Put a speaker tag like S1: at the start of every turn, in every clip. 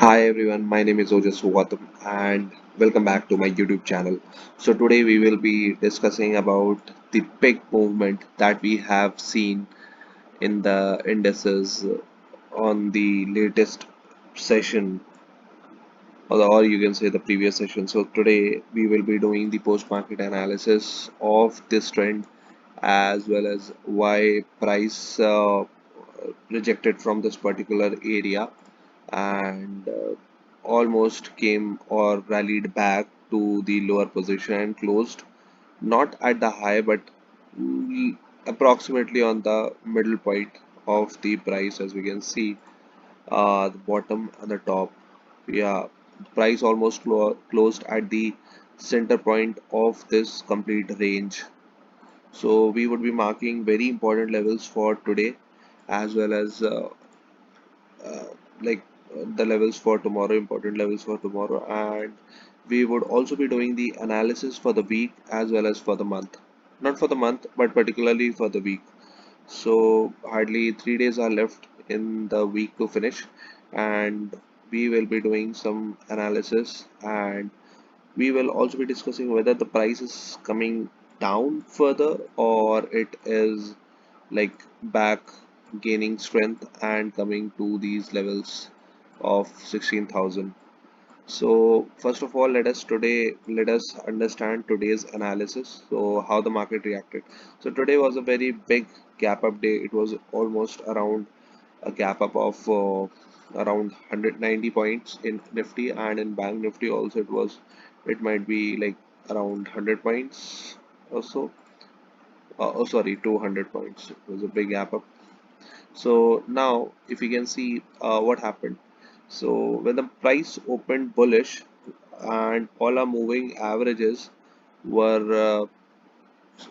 S1: Hi everyone, my name is Ojas Gautam and welcome back to my YouTube channel. So today we will be discussing about the big movement that we have seen in the indices on the latest session or you can say the previous session. So today we will be doing the post-market analysis of this trend as well as why price rejected from this particular area and almost came or rallied back to the lower position and closed not at the high but mm, approximately on the middle point of the price. As we can see, the bottom and the top, yeah, price almost closed at the center point of this complete range. So we would be marking very important levels for today as well as uh, like the levels for tomorrow, important levels for tomorrow, and we would also be doing the analysis for the week as well as for the month. Not for the month, but particularly for the week. So hardly 3 days are left in the week to finish, and we will be doing some analysis, and we will also be discussing whether the price is coming down further or it is like back gaining strength and coming to these levels of 16,000. So first of all, let us understand today's analysis. So how the market reacted. So today was a very big gap up day. It was almost around a gap up of around 190 points in Nifty, and in Bank Nifty also it might be like around 100 points or so. Oh sorry, 200 points. It was a big gap up. So now if you can see what happened. So when the price opened bullish and all our moving averages were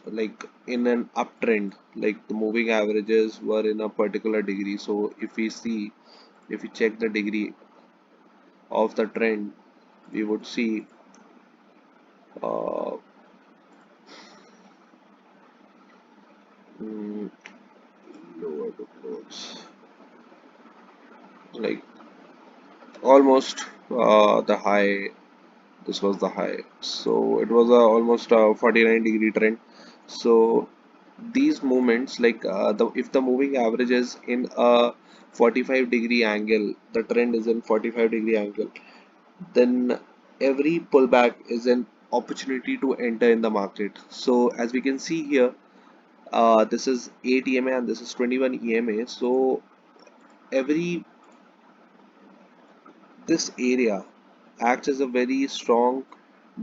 S1: like in an uptrend, like the moving averages were in a particular degree. So if we check the degree of the trend, we would see uh, mm, lower to close, like almost the high. This was the high, so it was almost a 49-degree trend. So these movements, like the if the moving average is in a 45-degree angle, the trend is in 45-degree angle, then every pullback is an opportunity to enter in the market. So as we can see here, this is 8 EMA and this is 21 EMA. So every this area acts as a very strong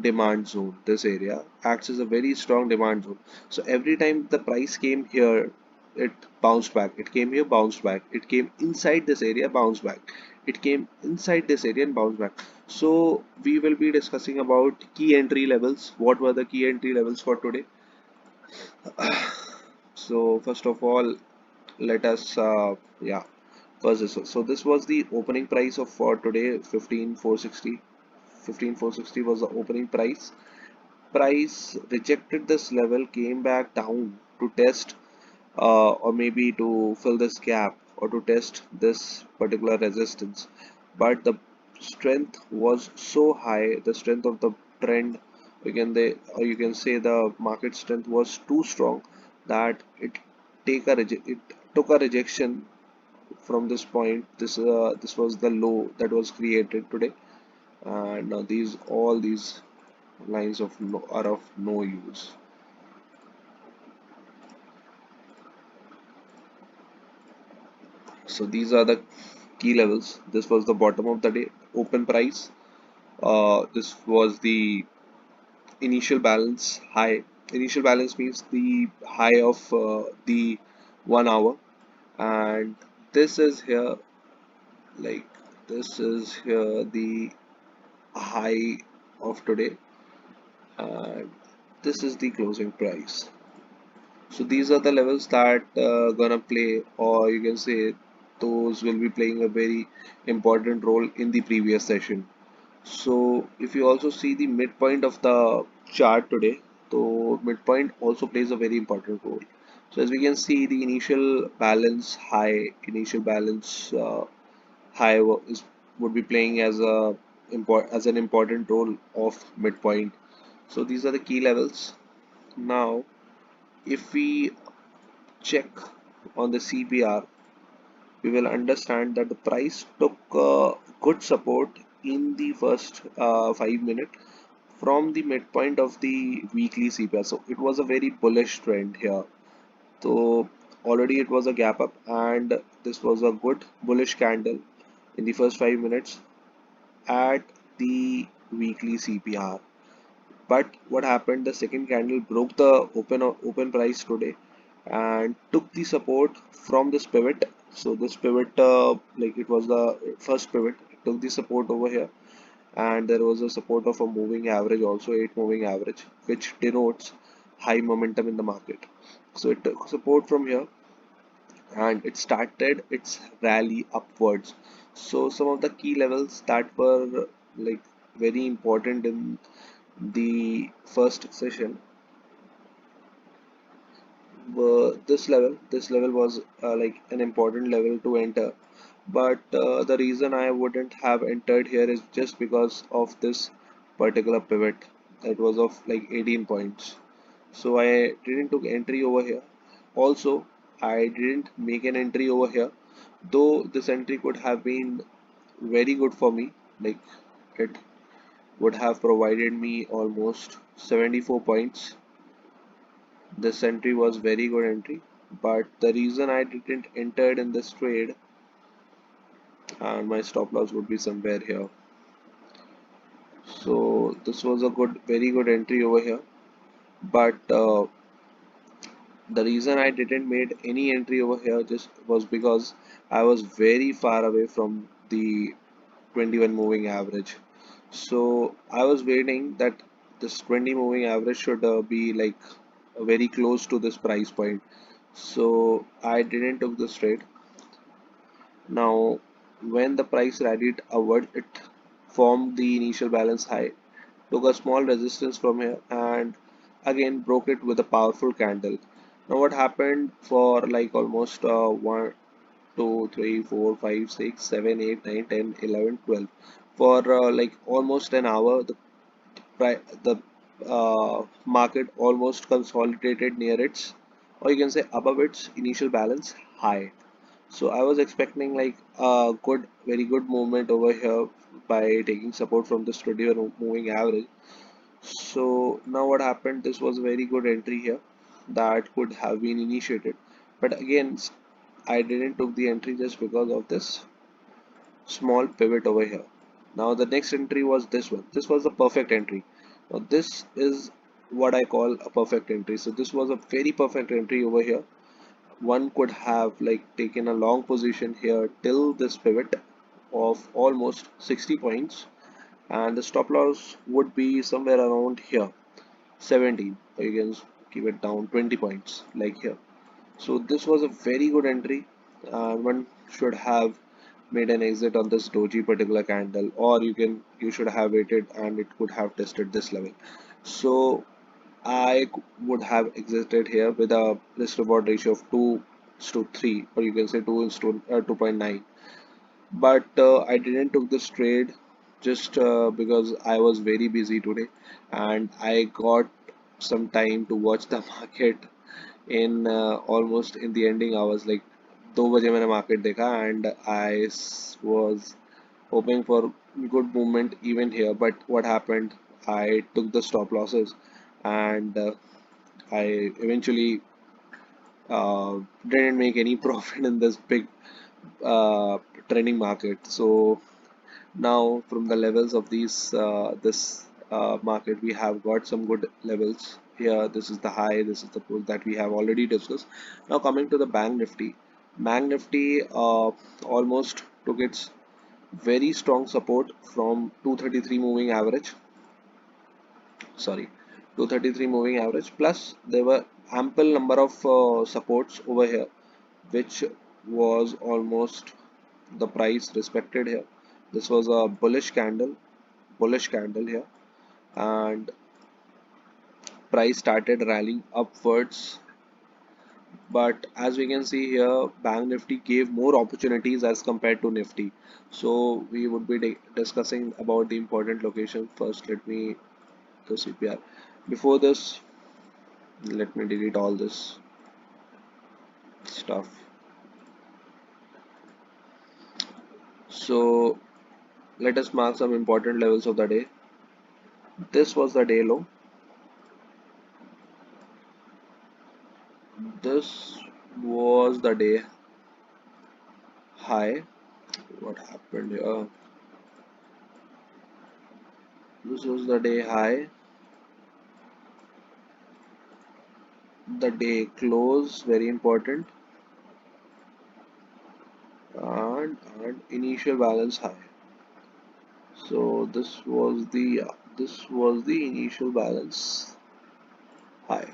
S1: demand zone. This area acts as a very strong demand zone. So every time the price came here, it bounced back. It came here, bounced back. It came inside this area, bounced back. It came inside this area and bounced back. So we will be discussing about key entry levels. What were the key entry levels for today? So first of all, let us yeah, first so this was the opening price of for today, 15,460. 15,460 was the opening price. Price rejected this level, came back down to test or maybe to fill this gap or to test this particular resistance, but the strength was so high, the strength of the trend, you can say the market strength was too strong that it took a rejection from this point. This was the low that was created today, and now these lines of no, are of no use. So these are the key levels. This was the bottom of the day open price. This was the initial balance high. Initial balance means the high of the 1 hour, and this is here, like this is here the high of today, and this is the closing price. So these are the levels that gonna play, or you can say those will be playing a very important role in the previous session. So if you also see the midpoint of the chart today, so midpoint also plays a very important role. So as we can see, the initial balance high is would be playing as an important role of midpoint. So these are the key levels. Now, if we check on the CPR, we will understand that the price took good support in the first 5 minutes from the midpoint of the weekly CPR. So it was a very bullish trend here. So already it was a gap up, and this was a good bullish candle in the first 5 minutes at the weekly CPR. But what happened? The second candle broke the open price today and took the support from this pivot. So this pivot, like it was the first pivot, it took the support over here, and there was a support of a moving average, also 8 moving average, which denotes high momentum in the market. So it took support from here and it started its rally upwards. So some of the key levels that were like very important in the first session were this level was like an important level to enter, but the reason I wouldn't have entered here is just because of this particular pivot. It was of like 18 points, so I didn't took entry over here. Also, I didn't make an entry over here, though this entry could have been very good for me. Like, it would have provided me almost 74 points. This entry was very good entry, but the reason I didn't enter in this trade, and my stop loss would be somewhere here. So this was a very good entry over here, but the reason I didn't made any entry over here just was because I was very far away from the 21 moving average. So I was waiting that this 20 moving average should be like very close to this price point. So I didn't took this trade. Now, when the price rallied upward, it formed the initial balance high, took a small resistance from here, and again broke it with a powerful candle. Now, what happened for like almost 1, 2, 3, 4, 5, 6, 7, 8, 9, 10, 11, 12. For like almost an hour, the market almost consolidated near its, or you can say above its initial balance high. So I was expecting like a very good movement over here by taking support from the studio moving average. So now what happened? This was a very good entry here that could have been initiated, but again, I didn't took the entry just because of this small pivot over here. Now the next entry was this one. This was the perfect entry. Now this is what I call a perfect entry. So this was a very perfect entry over here. One could have like taken a long position here till this pivot of almost 60 points, and the stop loss would be somewhere around here 17, or you can keep it down 20 points like here. So this was a very good entry, and one should have made an exit on this doji particular candle, or you should have waited and it could have tested this level. So would have exited here with a risk reward ratio of 2 to 3, or you can say 2 is to 2.9. But I didn't took this trade just because I was very busy today, and I got some time to watch the market in almost in the ending hours. Like 2 बजे मैंने market देखा, and was hoping for good movement even here. But what happened? I took the stop losses, and I eventually didn't make any profit in this big uh, trending market. So now from the levels of this market, we have got some good levels here. This is the high, this is the pull that we have already discussed. Now coming to the bank nifty almost took its very strong support from 233 moving average, sorry, 233 moving average, plus there were ample number of supports over here, which was almost the price respected here. This was a bullish candle here, and price started rallying upwards but as we can see here, bank nifty gave more opportunities as compared to nifty. So we would be discussing about the important location. First let me the CPR. Before this, let me delete all this stuff. So let us mark some important levels of the day. This was the day low. This was the day high. What happened here? This was the day high. The day close, very important, and initial balance high. So this was the initial balance high.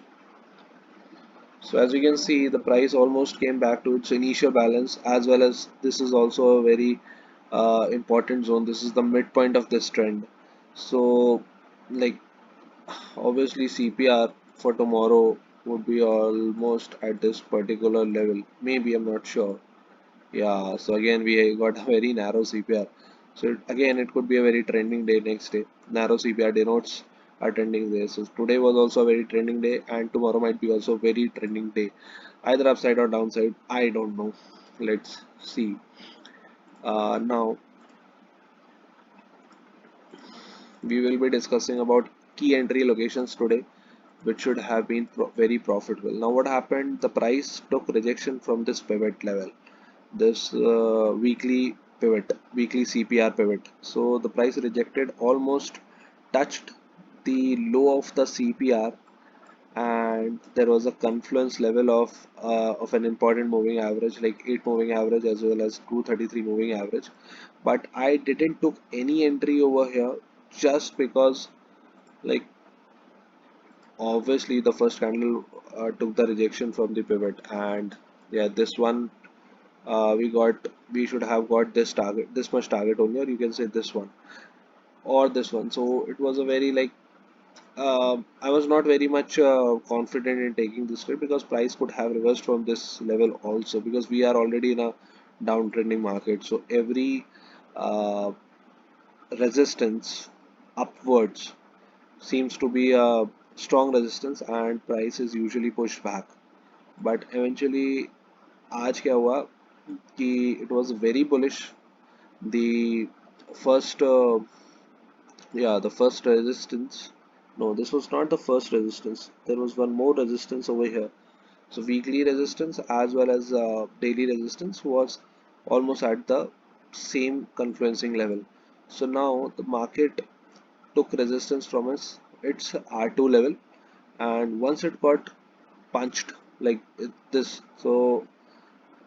S1: So as you can see, the price almost came back to its initial balance, as well as this is also a very important zone. This is the midpoint of this trend. So like obviously CPR for tomorrow would be almost at this particular level. Maybe, I'm not sure. Yeah, so again we got a very narrow CPR. So again it could be a very trending day next day. Narrow CPR denotes a trending day. So today was also a very trending day, and tomorrow might be also a very trending day. Either upside or downside, I don't know. Let's see. Now we will be discussing about key entry locations today, which should have been very profitable. Now what happened? The price took rejection from this pivot level, this weekly CPR pivot. So the price rejected, almost touched the low of the CPR, and there was a confluence level of an important moving average like 8 moving average as well as 233 moving average. But I didn't took any entry over here, just because like obviously the first candle took the rejection from the pivot, and yeah, this one we should have got this target, this much target only, or you can say this one or this one. So it was a very I was not very much confident in taking this trade, because price could have reversed from this level also, because we are already in a downtrending market. So every uh, resistance upwards seems to be a strong resistance, and price is usually pushed back. But eventually आज क्या हुआ कि it was very bullish. The first the first resistance, no, this was not the first resistance, there was one more resistance over here. So weekly resistance as well as daily resistance was almost at the same confluencing level. So now the market took resistance from its R2 level, and once it got punched this. So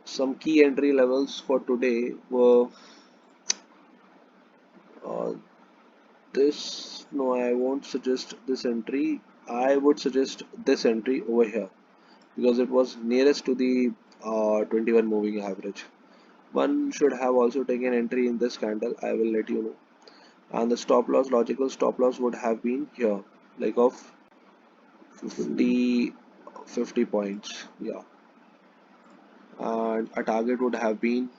S1: some key entry levels for today were uh, this. No, I won't suggest this entry. I would suggest this entry over here, because it was nearest to the 21 moving average. One should have also taken entry in this candle, I will let you know. And the stop loss, logical stop loss would have been here, like of 50, 50 points. Yeah. And a target would have been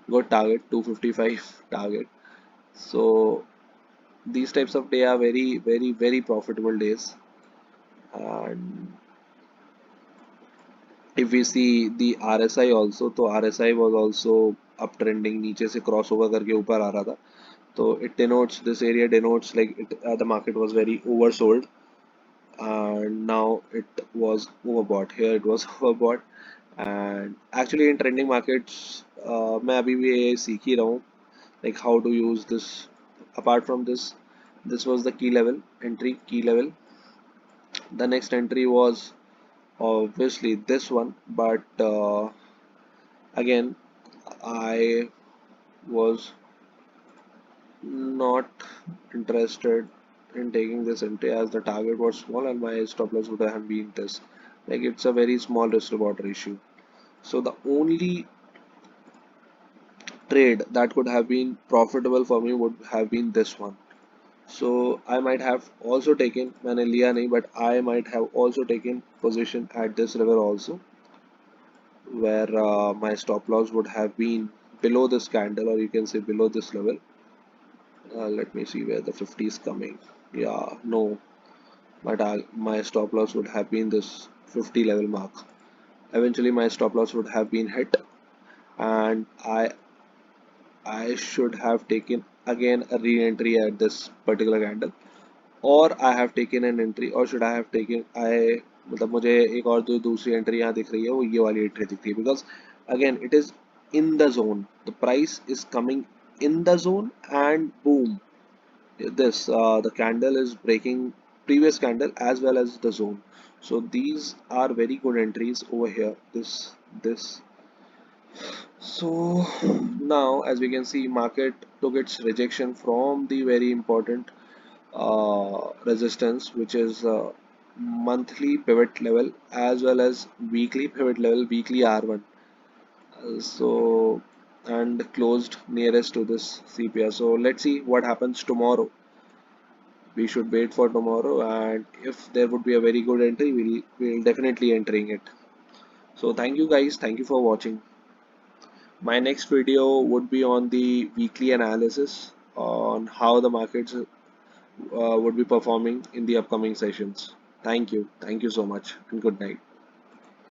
S1: good target, 255 target. So these types of day are very, very, very profitable days. And if we see the RSI also, तो RSI was also uptrending, नीचे से crossover करके ऊपर आ रहा था. So it denotes, this area denotes the market was very oversold, and now it was overbought. Here it was overbought. And actually in trending markets मैं अभी भी ये सीख ही रहा हूँ, like how to use this. Apart from this, this was the key level, entry key level. The next entry was obviously this one, but again I was not interested in taking this entry, as the target was small and my stop loss would have been this. Like it's a very small risk reward ratio. So the only trade that could have been profitable for me would have been this one. So I might have also taken, मैंने लिया नहीं, but I might have also taken position at this level also. where my stop loss would have been below this candle, or you can say below this level. Let me see where the 50 is coming. Yeah, no, my stop loss would have been this 50 level mark. Eventually, my stop loss would have been hit, and I should have taken again a re-entry at this particular candle, और I have taken an entry, or should I have taken I मतलब मुझे एक और जो दूसरी entry यहाँ दिख रही है वो ये वाली एंट्री दिख रही है, because again it is in the zone, the price is coming in the zone, and boom, this the candle is breaking previous candle as well as the zone. So these are very good entries over here, this. So now as we can see, market took its rejection from the very important resistance, which is monthly pivot level as well as weekly pivot level, weekly R1. So and closed nearest to this CPR. So let's see what happens tomorrow. We should wait for tomorrow, and if there would be a very good entry, we'll definitely entering it. So thank you guys, thank you for watching. My next video would be on the weekly analysis on how the markets would be performing in the upcoming sessions. Thank you. Thank you so much, and good night.